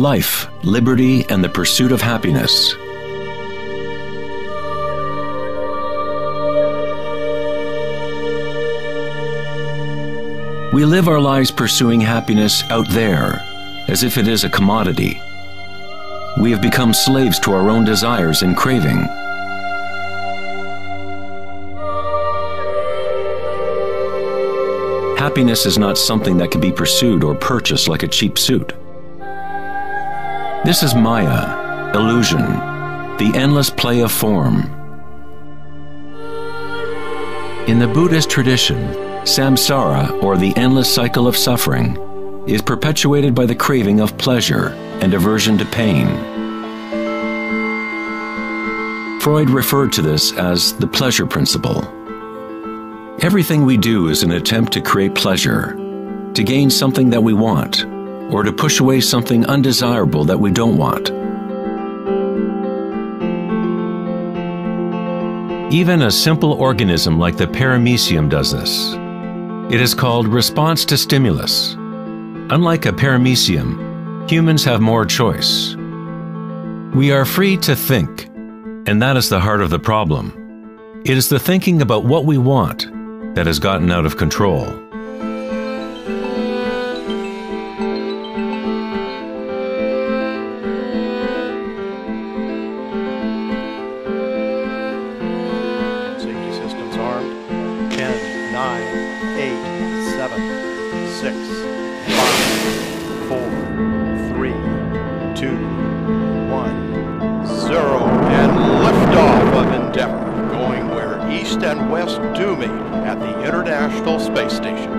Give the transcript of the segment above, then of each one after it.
life, liberty, and the pursuit of happiness. We live our lives pursuing happiness out there, as if it is a commodity. We have become slaves to our own desires and craving. Happiness is not something that can be pursued or purchased like a cheap suit. This is Maya, illusion, the endless play of form. In the Buddhist tradition, samsara, or the endless cycle of suffering, is perpetuated by the craving of pleasure and aversion to pain. Freud referred to this as the pleasure principle. Everything we do is an attempt to create pleasure, to gain something that we want, or to push away something undesirable that we don't want. Even a simple organism like the paramecium does this. It is called response to stimulus. Unlike a paramecium, humans have more choice. We are free to think, and that is the heart of the problem. It is the thinking about what we want that has gotten out of control. Safety systems armed. 10, 9, 8, 7, 6, 5, 4, 3, 2, 1, 0. And liftoff of Endeavour, going where east and west do meet at the International Space Station.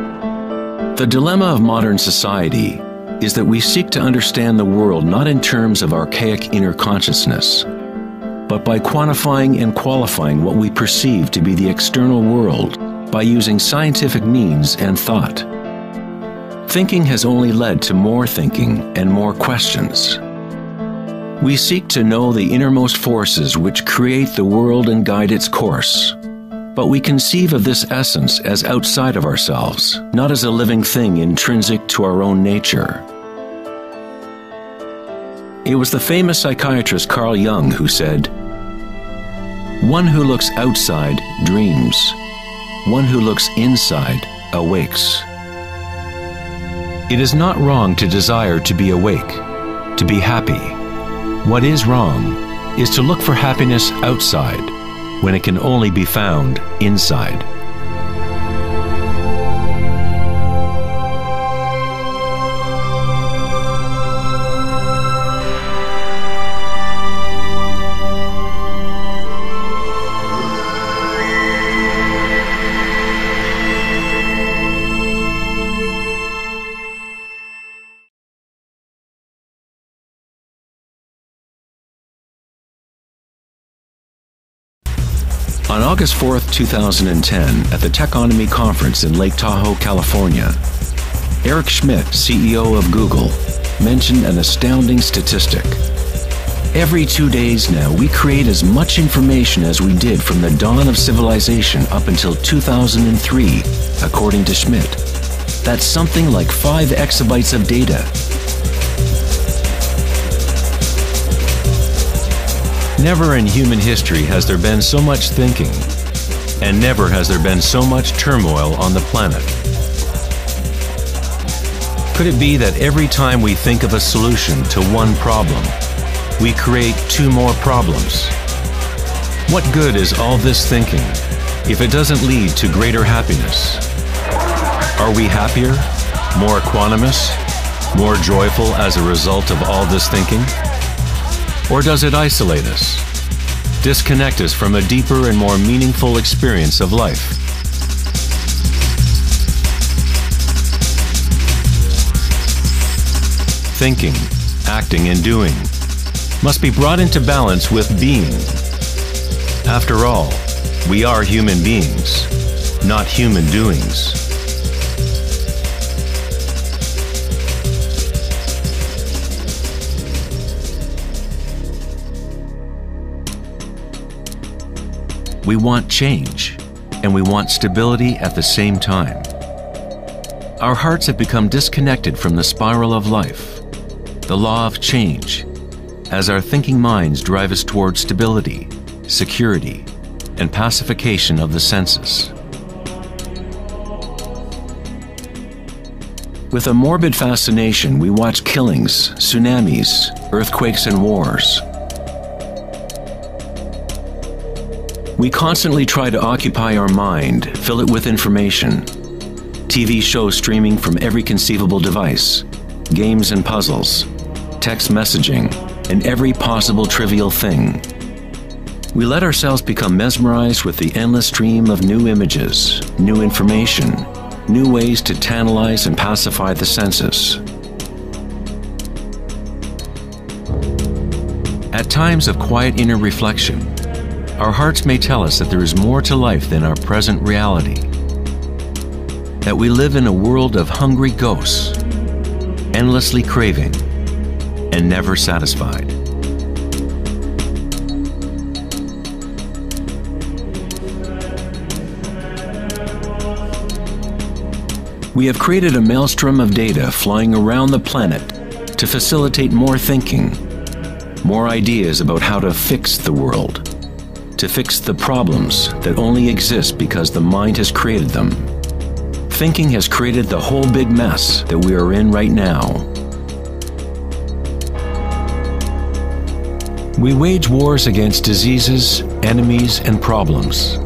The dilemma of modern society is that we seek to understand the world not in terms of archaic inner consciousness, but by quantifying and qualifying what we perceive to be the external world by using scientific means and thought. Thinking has only led to more thinking and more questions. We seek to know the innermost forces which create the world and guide its course. But we conceive of this essence as outside of ourselves, not as a living thing intrinsic to our own nature. It was the famous psychiatrist Carl Jung who said, "One who looks outside dreams. One who looks inside awakes." It is not wrong to desire to be awake, to be happy. What is wrong is to look for happiness outside when it can only be found inside. On August 4th, 2010, at the Techonomy Conference in Lake Tahoe, California, Eric Schmidt, CEO of Google, mentioned an astounding statistic. Every 2 days now, we create as much information as we did from the dawn of civilization up until 2003, according to Schmidt. That's something like 5 exabytes of data. Never in human history has there been so much thinking, and never has there been so much turmoil on the planet. Could it be that every time we think of a solution to one problem, we create 2 more problems? What good is all this thinking if it doesn't lead to greater happiness? Are we happier, more equanimous, more joyful as a result of all this thinking? Or does it isolate us, disconnect us from a deeper and more meaningful experience of life? Thinking, acting, and doing must be brought into balance with being. After all, we are human beings, not human doings. We want change, and we want stability at the same time. Our hearts have become disconnected from the spiral of life. the law of change, as our thinking minds drive us towards stability, security, and pacification of the senses. With a morbid fascination, we watch killings, tsunamis, earthquakes, and wars. We constantly try to occupy our mind, fill it with information. TV shows streaming from every conceivable device, games and puzzles, text messaging, and every possible trivial thing. We let ourselves become mesmerized with the endless stream of new images, new information, new ways to tantalize and pacify the senses. At times of quiet inner reflection, our hearts may tell us that there is more to life than our present reality, that we live in a world of hungry ghosts, endlessly craving, and never satisfied. We have created a maelstrom of data flying around the planet to facilitate more thinking, more ideas about how to fix the world, to fix the problems that only exist because the mind has created them. Thinking has created the whole big mess that we are in right now. We wage wars against diseases, enemies, and problems.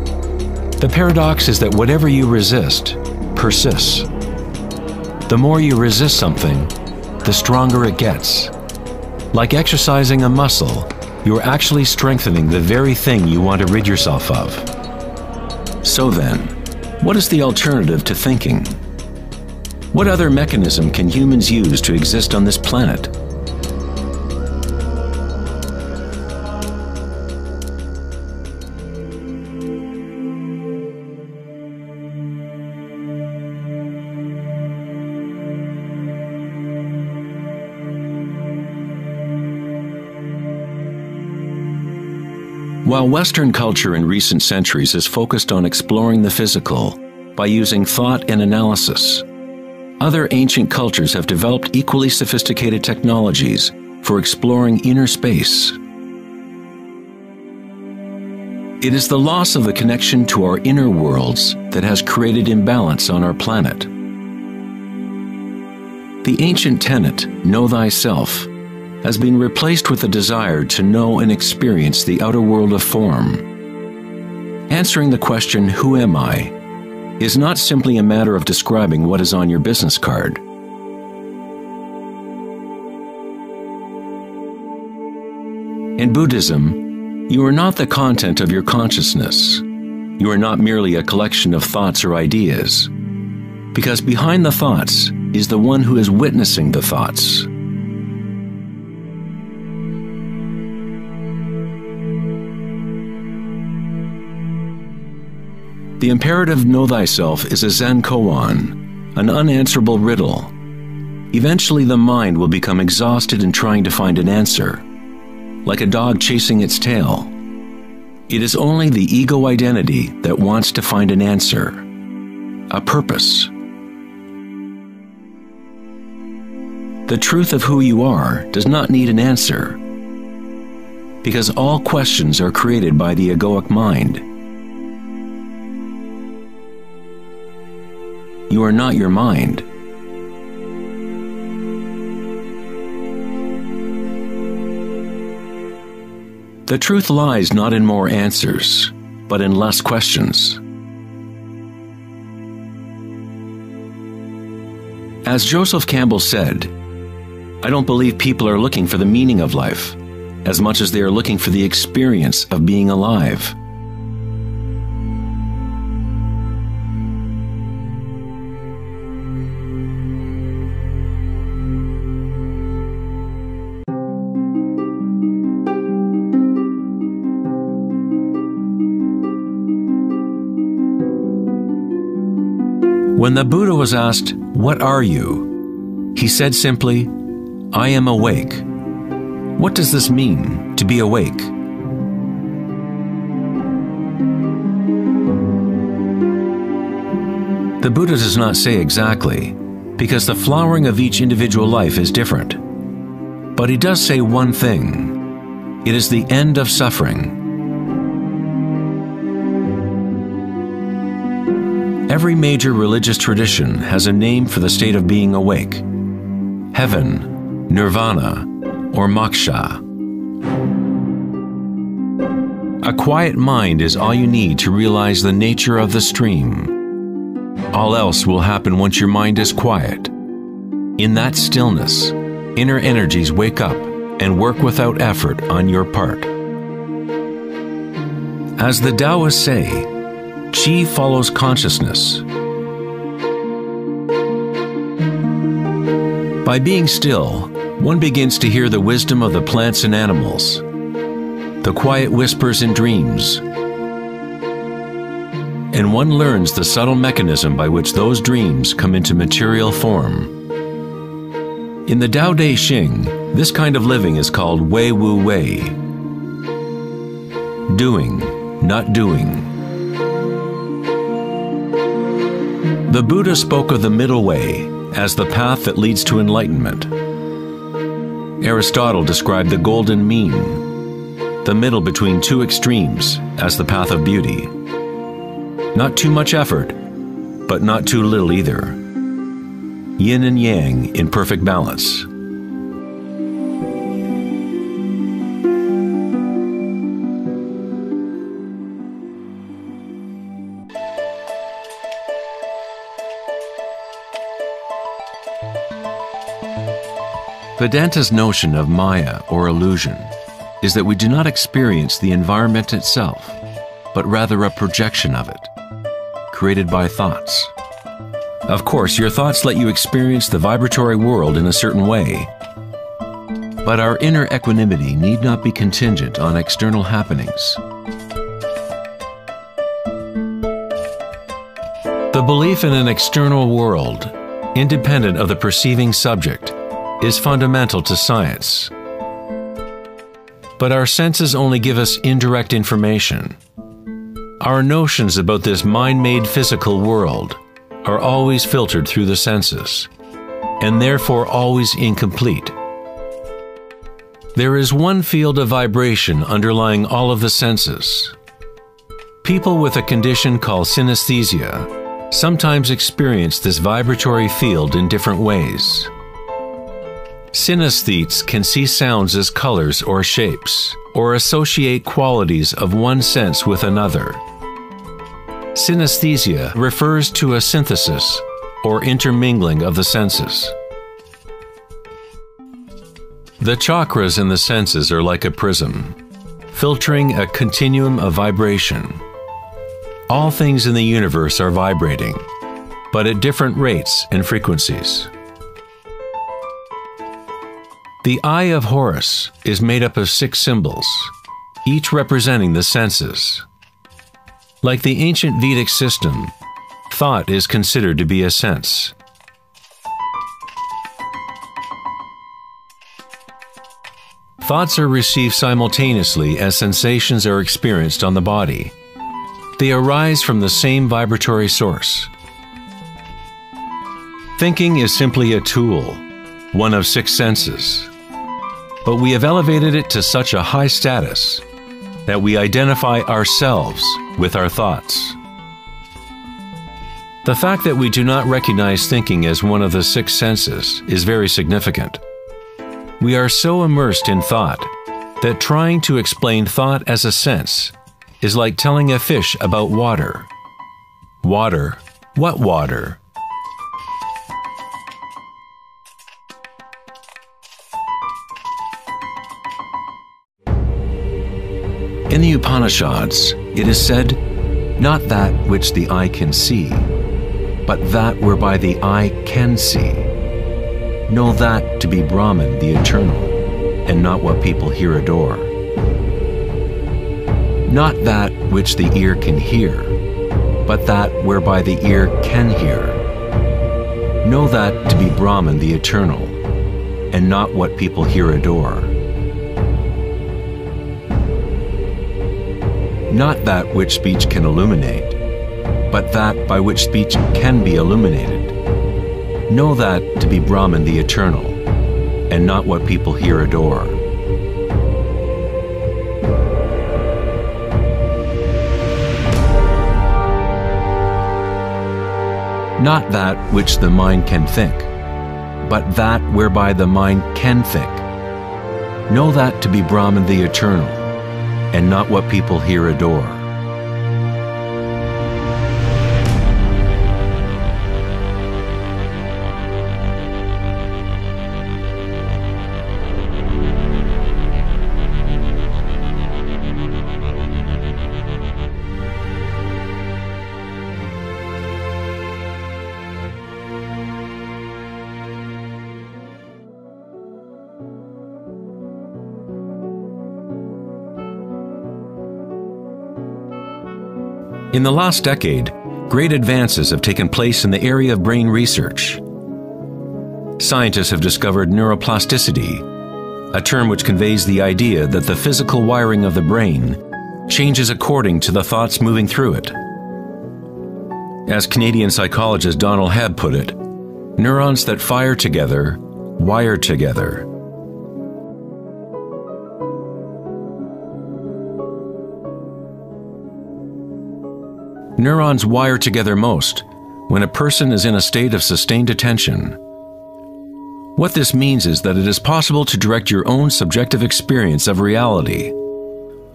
The paradox is that whatever you resist persists. The more you resist something, the stronger it gets. Like exercising a muscle, you are actually strengthening the very thing you want to rid yourself of. So then, what is the alternative to thinking? What other mechanism can humans use to exist on this planet? While Western culture in recent centuries has focused on exploring the physical by using thought and analysis, other ancient cultures have developed equally sophisticated technologies for exploring inner space. It is the loss of the connection to our inner worlds that has created imbalance on our planet. The ancient tenet, know thyself, has been replaced with a desire to know and experience the outer world of form. Answering the question, who am I, is not simply a matter of describing what is on your business card. In Buddhism, you are not the content of your consciousness. You are not merely a collection of thoughts or ideas, because behind the thoughts is the one who is witnessing the thoughts. The imperative know thyself is a Zen koan, an unanswerable riddle. Eventually the mind will become exhausted in trying to find an answer, like a dog chasing its tail. It is only the ego identity that wants to find an answer, a purpose. The truth of who you are does not need an answer, because all questions are created by the egoic mind. You are not your mind. The truth lies not in more answers, but in less questions. As Joseph Campbell said, I don't believe people are looking for the meaning of life as much as they are looking for the experience of being alive. When the Buddha was asked, "What are you?" he said simply, "I am awake." What does this mean, to be awake? The Buddha does not say exactly, because the flowering of each individual life is different. But he does say one thing. It is the end of suffering. Every major religious tradition has a name for the state of being awake: heaven, nirvana, or moksha. A quiet mind is all you need to realize the nature of the stream. All else will happen once your mind is quiet. In that stillness, inner energies wake up and work without effort on your part. As the Taoists say, Qi follows consciousness. By being still, one begins to hear the wisdom of the plants and animals, the quiet whispers in dreams, and one learns the subtle mechanism by which those dreams come into material form. In the Tao Te Ching, this kind of living is called Wei Wu Wei. Doing, not doing. The Buddha spoke of the middle way as the path that leads to enlightenment. Aristotle described the golden mean, the middle between two extremes, as the path of beauty. Not too much effort, but not too little either. Yin and yang in perfect balance. Vedanta's notion of Maya, or illusion, is that we do not experience the environment itself, but rather a projection of it, created by thoughts. Of course, your thoughts let you experience the vibratory world in a certain way, but our inner equanimity need not be contingent on external happenings. The belief in an external world, independent of the perceiving subject, is fundamental to science. But our senses only give us indirect information. Our notions about this mind-made physical world are always filtered through the senses, and therefore always incomplete. There is one field of vibration underlying all of the senses. People with a condition called synesthesia sometimes experience this vibratory field in different ways. Synesthetes can see sounds as colors or shapes, or associate qualities of one sense with another. Synesthesia refers to a synthesis or intermingling of the senses. The chakras in the senses are like a prism, filtering a continuum of vibration. All things in the universe are vibrating, but at different rates and frequencies. The Eye of Horus is made up of 6 symbols, each representing the senses. Like the ancient Vedic system, thought is considered to be a sense. Thoughts are received simultaneously as sensations are experienced on the body. They arise from the same vibratory source. Thinking is simply a tool, one of 6 senses. But we have elevated it to such a high status that we identify ourselves with our thoughts. The fact that we do not recognize thinking as one of the 6 senses is very significant. We are so immersed in thought that trying to explain thought as a sense is like telling a fish about water. Water? What water? In the Upanishads, it is said, "Not that which the eye can see, but that whereby the eye can see. Know that to be Brahman, the eternal, and not what people here adore. Not that which the ear can hear, but that whereby the ear can hear. Know that to be Brahman, the eternal, and not what people here adore. Not that which speech can illuminate, but that by which speech can be illuminated. Know that to be Brahman, the eternal, and not what people here adore. Not that which the mind can think, but that whereby the mind can think. Know that to be Brahman the eternal, and not what people here adore. In the last decade, great advances have taken place in the area of brain research. Scientists have discovered neuroplasticity, a term which conveys the idea that the physical wiring of the brain changes according to the thoughts moving through it. As Canadian psychologist Donald Hebb put it, neurons that fire together, wire together. Neurons wire together most when a person is in a state of sustained attention. What this means is that it is possible to direct your own subjective experience of reality.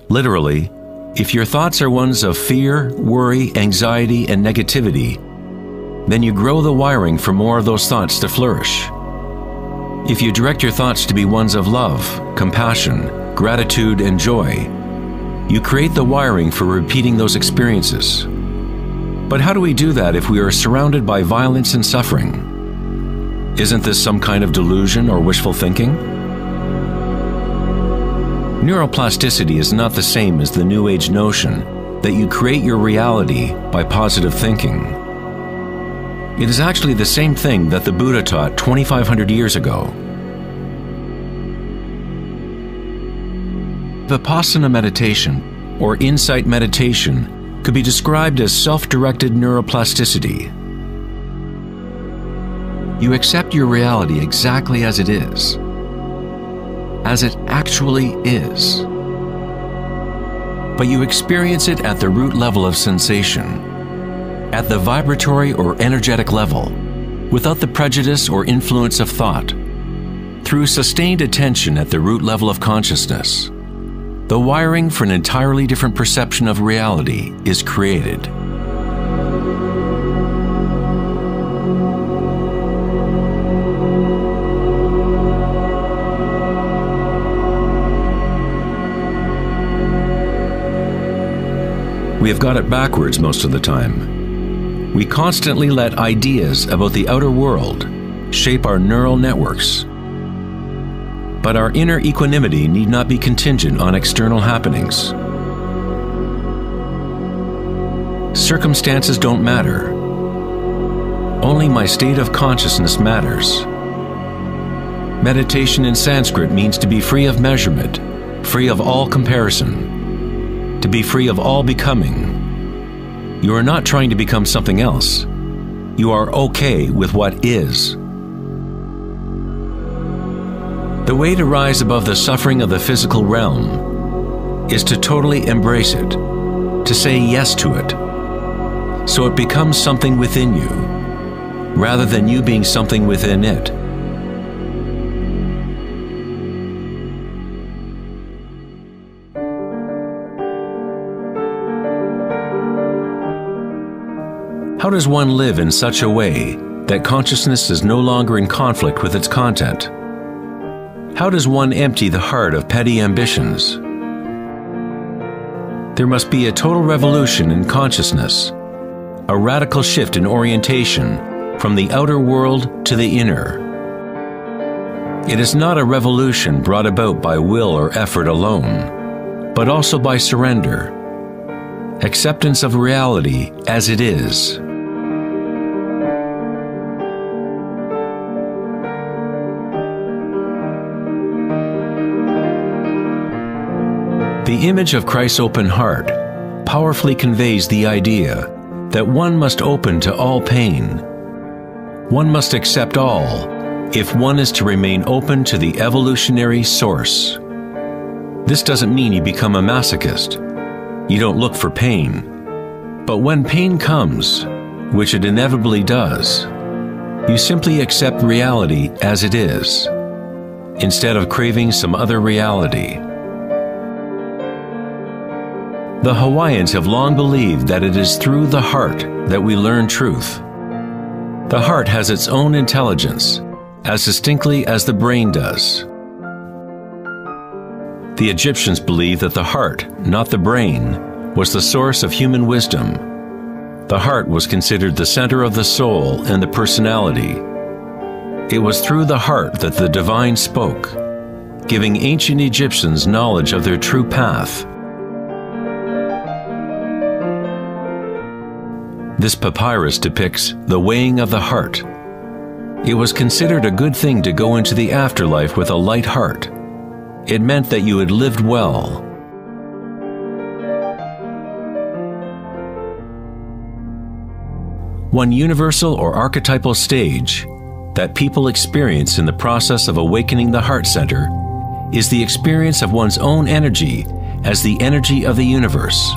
Literally, if your thoughts are ones of fear, worry, anxiety, and negativity, then you grow the wiring for more of those thoughts to flourish. If you direct your thoughts to be ones of love, compassion, gratitude, and joy, you create the wiring for repeating those experiences. But how do we do that if we are surrounded by violence and suffering? Isn't this some kind of delusion or wishful thinking? Neuroplasticity is not the same as the New Age notion that you create your reality by positive thinking. It is actually the same thing that the Buddha taught 2,500 years ago. Vipassana meditation, or insight meditation, could be described as self-directed neuroplasticity. You accept your reality exactly as it is, as it actually is. But you experience it at the root level of sensation, at the vibratory or energetic level, without the prejudice or influence of thought, through sustained attention at the root level of consciousness. The wiring for an entirely different perception of reality is created. We have got it backwards most of the time. We constantly let ideas about the outer world shape our neural networks. But our inner equanimity need not be contingent on external happenings. Circumstances don't matter. Only my state of consciousness matters. Meditation in Sanskrit means to be free of measurement, free of all comparison, to be free of all becoming. You are not trying to become something else. You are okay with what is. The way to rise above the suffering of the physical realm is to totally embrace it, to say yes to it, so it becomes something within you, rather than you being something within it. How does one live in such a way that consciousness is no longer in conflict with its content? How does one empty the heart of petty ambitions? There must be a total revolution in consciousness, a radical shift in orientation from the outer world to the inner. It is not a revolution brought about by will or effort alone, but also by surrender, acceptance of reality as it is. The image of Christ's open heart powerfully conveys the idea that one must open to all pain. One must accept all if one is to remain open to the evolutionary source. This doesn't mean you become a masochist. You don't look for pain. But when pain comes, which it inevitably does, you simply accept reality as it is, instead of craving some other reality. The Hawaiians have long believed that it is through the heart that we learn truth. The heart has its own intelligence, as distinctly as the brain does. The Egyptians believed that the heart, not the brain, was the source of human wisdom. The heart was considered the center of the soul and the personality. It was through the heart that the divine spoke, giving ancient Egyptians knowledge of their true path. This papyrus depicts the weighing of the heart. It was considered a good thing to go into the afterlife with a light heart. It meant that you had lived well. One universal or archetypal stage that people experience in the process of awakening the heart center is the experience of one's own energy as the energy of the universe.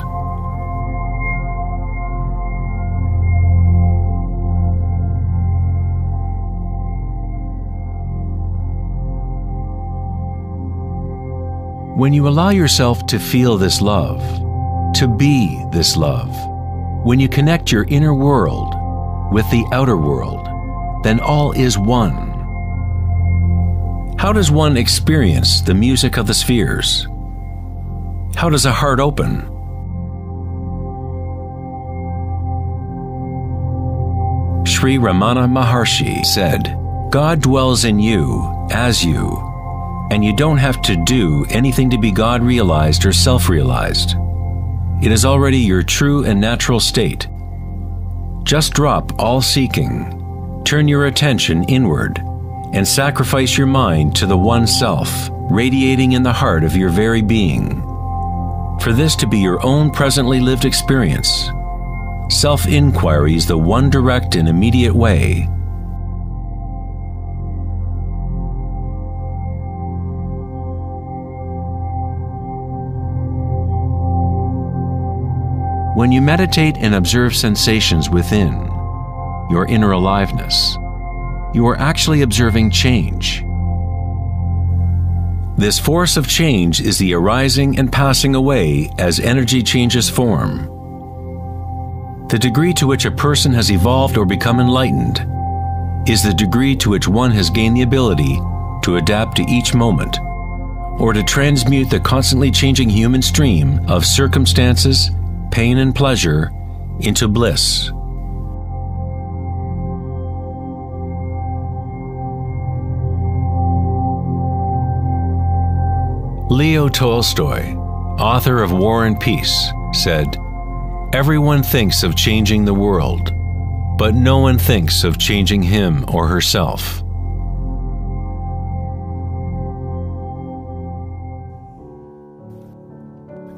When you allow yourself to feel this love, to be this love, when you connect your inner world with the outer world, then all is one. How does one experience the music of the spheres? How does a heart open? Sri Ramana Maharshi said, "God dwells in you, as you, and you don't have to do anything to be God realized or self-realized. It is already your true and natural state. Just drop all seeking, turn your attention inward, and sacrifice your mind to the one self, radiating in the heart of your very being. For this to be your own presently lived experience, self-inquiry is the one direct and immediate way. When you meditate and observe sensations within, your inner aliveness, you are actually observing change. This force of change is the arising and passing away as energy changes form. The degree to which a person has evolved or become enlightened is the degree to which one has gained the ability to adapt to each moment, or to transmute the constantly changing human stream of circumstances, pain and pleasure, into bliss. Leo Tolstoy, author of War and Peace, said, "Everyone thinks of changing the world, but no one thinks of changing him or herself."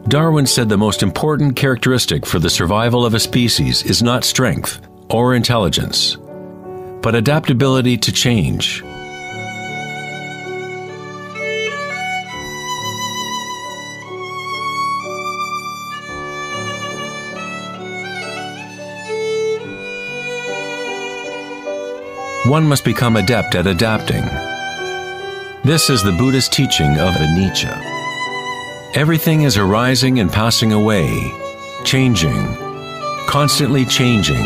Darwin said the most important characteristic for the survival of a species is not strength or intelligence, but adaptability to change. One must become adept at adapting. This is the Buddhist teaching of anicca. Everything is arising and passing away, changing, constantly changing.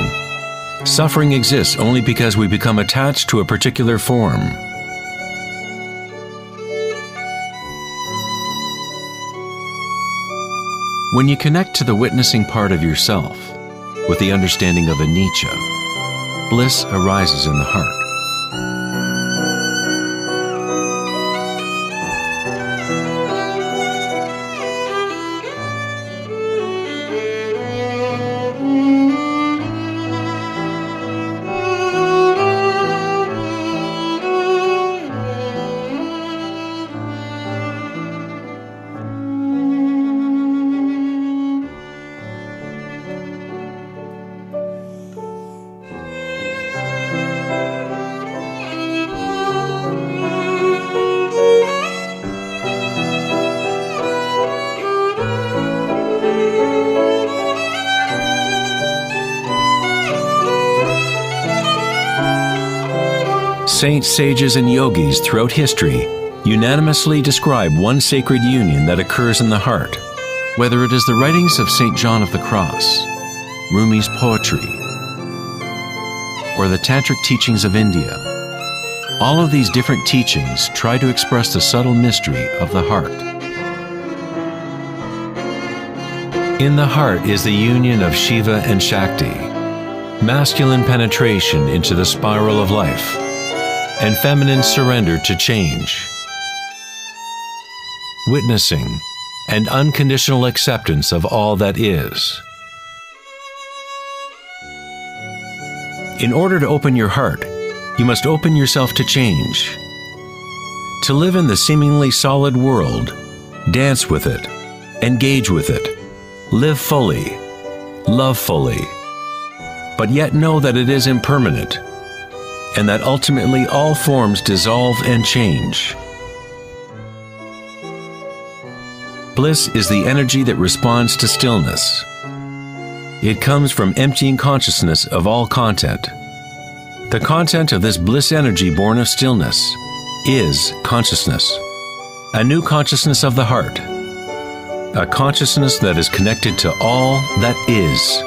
Suffering exists only because we become attached to a particular form. When you connect to the witnessing part of yourself with the understanding of anicca, bliss arises in the heart. Saints, sages, and yogis throughout history unanimously describe one sacred union that occurs in the heart. Whether it is the writings of St. John of the Cross, Rumi's poetry, or the tantric teachings of India, all of these different teachings try to express the subtle mystery of the heart. In the heart is the union of Shiva and Shakti, masculine penetration into the spiral of life, and feminine surrender to change, witnessing and unconditional acceptance of all that is. In order to open your heart, you must open yourself to change. To live in the seemingly solid world, dance with it, engage with it, live fully, love fully, but yet know that it is impermanent, and that ultimately all forms dissolve and change. Bliss is the energy that responds to stillness. It comes from emptying consciousness of all content. The content of this bliss energy born of stillness is consciousness, a new consciousness of the heart, a consciousness that is connected to all that is.